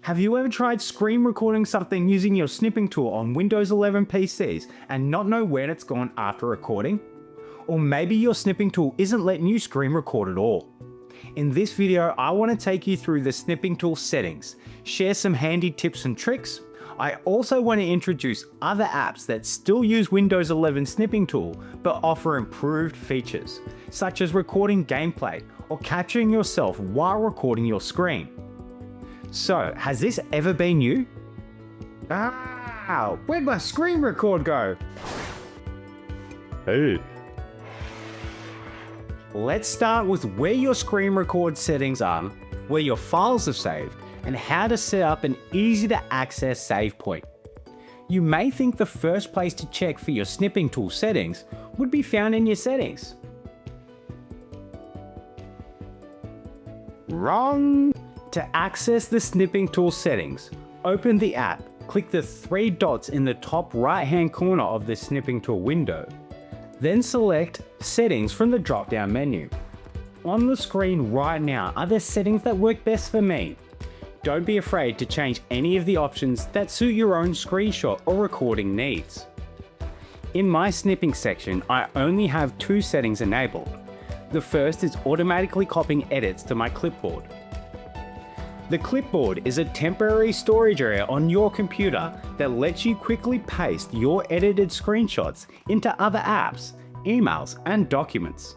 Have you ever tried screen recording something using your snipping tool on Windows 11 PCs and not know where it's gone after recording? Or maybe your snipping tool isn't letting you screen record at all. In this video, I want to take you through the snipping tool settings, share some handy tips and tricks. I also want to introduce other apps that still use Windows 11 snipping tool but offer improved features, such as recording gameplay or capturing yourself while recording your screen. So, has this ever been you? Where'd my screen record go? Hey. Let's start with where your screen record settings are, where your files are saved, and how to set up an easy to access save point. You may think the first place to check for your snipping tool settings would be found in your settings. Wrong! To access the snipping tool settings, open the app, click the three dots in the top right hand corner of the snipping tool window. Then select Settings from the drop down menu. On the screen right now are the settings that work best for me. Don't be afraid to change any of the options that suit your own screenshot or recording needs. In my snipping section, I only have two settings enabled. The first is automatically copying edits to my clipboard. The clipboard is a temporary storage area on your computer that lets you quickly paste your edited screenshots into other apps, emails, and documents.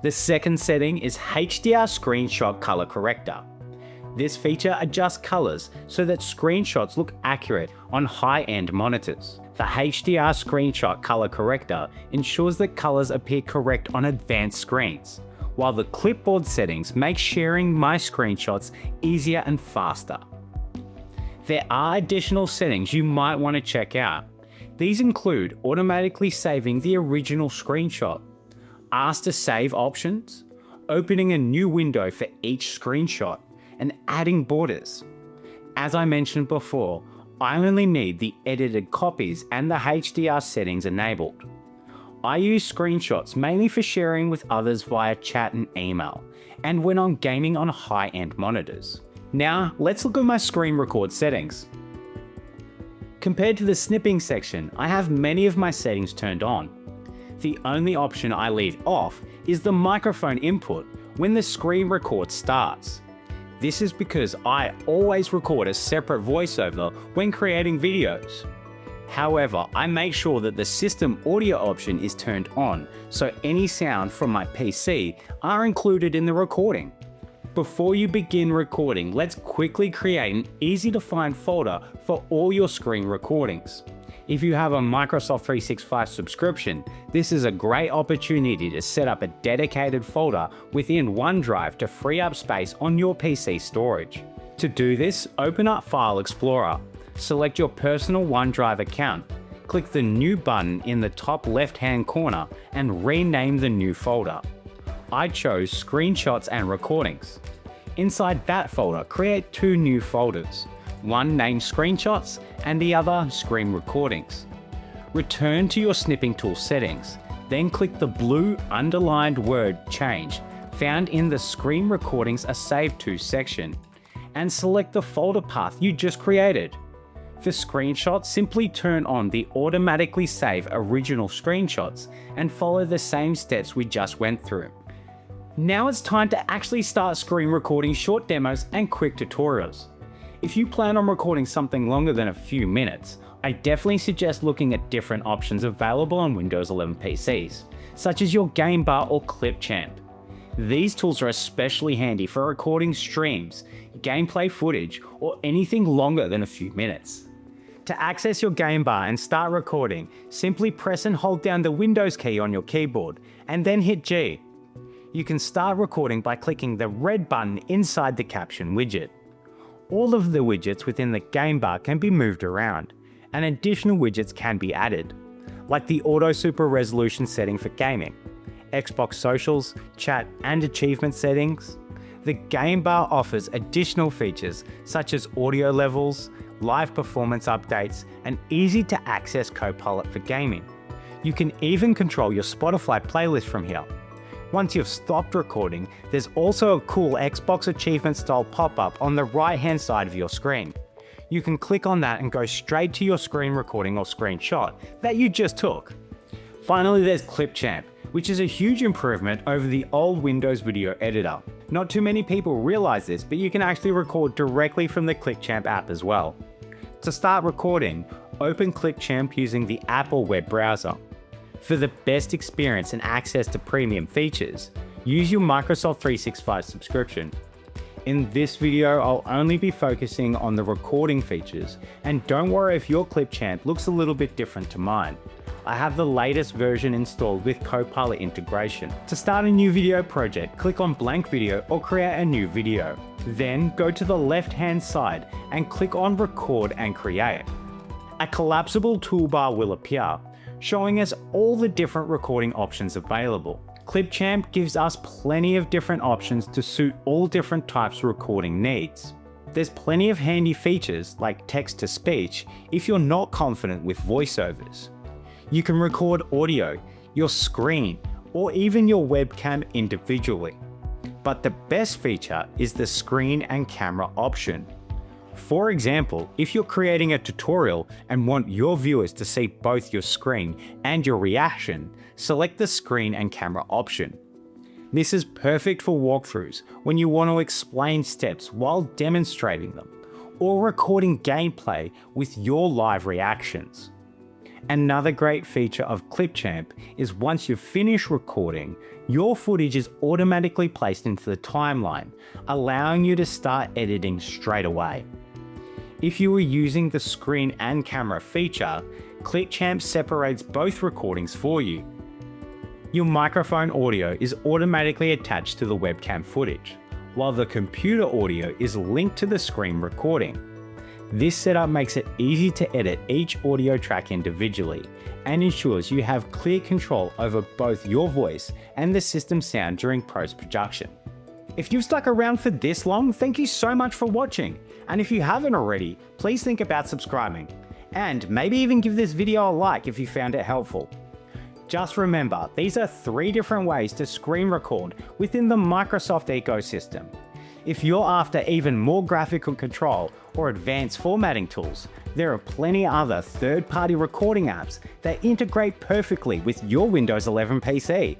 The second setting is HDR Screenshot Color Corrector. This feature adjusts colors so that screenshots look accurate on high-end monitors. The HDR Screenshot Color Corrector ensures that colors appear correct on advanced screens, while the clipboard settings make sharing my screenshots easier and faster. There are additional settings you might want to check out. These include automatically saving the original screenshot, ask to save options, opening a new window for each screenshot, and adding borders. As I mentioned before, I only need the edited copies and the HDR settings enabled. I use screenshots mainly for sharing with others via chat and email, and when I'm gaming on high-end monitors. Now, let's look at my screen record settings. Compared to the snipping section, I have many of my settings turned on. The only option I leave off is the microphone input when the screen record starts. This is because I always record a separate voiceover when creating videos. However, I make sure that the system audio option is turned on, so any sound from my PC are included in the recording. Before you begin recording, let's quickly create an easy to find folder for all your screen recordings. If you have a Microsoft 365 subscription, this is a great opportunity to set up a dedicated folder within OneDrive to free up space on your PC storage. To do this, open up File Explorer. Select your personal OneDrive account, click the New button in the top left-hand corner and rename the new folder. I chose Screenshots and Recordings. Inside that folder, create two new folders, one named Screenshots and the other Screen Recordings. Return to your snipping tool settings, then click the blue underlined word Change found in the Screen Recordings are saved to section, and select the folder path you just created. For screenshots, simply turn on the automatically save original screenshots and follow the same steps we just went through. Now it's time to actually start screen recording short demos and quick tutorials. If you plan on recording something longer than a few minutes, I definitely suggest looking at different options available on Windows 11 PCs, such as your Game Bar or ClipChamp. These tools are especially handy for recording streams, gameplay footage, or anything longer than a few minutes. To access your game bar and start recording, simply press and hold down the Windows key on your keyboard, and then hit G. You can start recording by clicking the red button inside the caption widget. All of the widgets within the game bar can be moved around, and additional widgets can be added, like the Auto Super Resolution setting for gaming, Xbox Socials, chat, and achievement settings. The game bar offers additional features such as audio levels, live performance updates, and easy to access Copilot for gaming. You can even control your Spotify playlist from here. Once you've stopped recording, there's also a cool Xbox achievement style pop-up on the right hand side of your screen. You can click on that and go straight to your screen recording or screenshot that you just took. Finally, there's ClipChamp, which is a huge improvement over the old Windows video editor. Not too many people realize this, but you can actually record directly from the ClipChamp app as well. To start recording, open ClipChamp using the app or web browser. For the best experience and access to premium features, use your Microsoft 365 subscription. In this video, I'll only be focusing on the recording features, and don't worry if your ClipChamp looks a little bit different to mine. I have the latest version installed with Copilot integration. To start a new video project, click on blank video or create a new video. Then go to the left hand side and click on record and create. A collapsible toolbar will appear, showing us all the different recording options available. ClipChamp gives us plenty of different options to suit all different types of recording needs. There's plenty of handy features like text to speech if you're not confident with voiceovers. You can record audio, your screen, or even your webcam individually. But the best feature is the screen and camera option. For example, if you're creating a tutorial and want your viewers to see both your screen and your reaction, select the screen and camera option. This is perfect for walkthroughs when you want to explain steps while demonstrating them, or recording gameplay with your live reactions. Another great feature of ClipChamp is once you've finished recording, your footage is automatically placed into the timeline, allowing you to start editing straight away. If you are using the screen and camera feature, ClipChamp separates both recordings for you. Your microphone audio is automatically attached to the webcam footage, while the computer audio is linked to the screen recording. This setup makes it easy to edit each audio track individually and ensures you have clear control over both your voice and the system sound during post-production. If you've stuck around for this long, thank you so much for watching. And if you haven't already, please think about subscribing. And maybe even give this video a like if you found it helpful. Just remember, these are 3 different ways to screen record within the Microsoft ecosystem. If you're after even more graphical control or advanced formatting tools, there are plenty other third-party recording apps that integrate perfectly with your Windows 11 PC.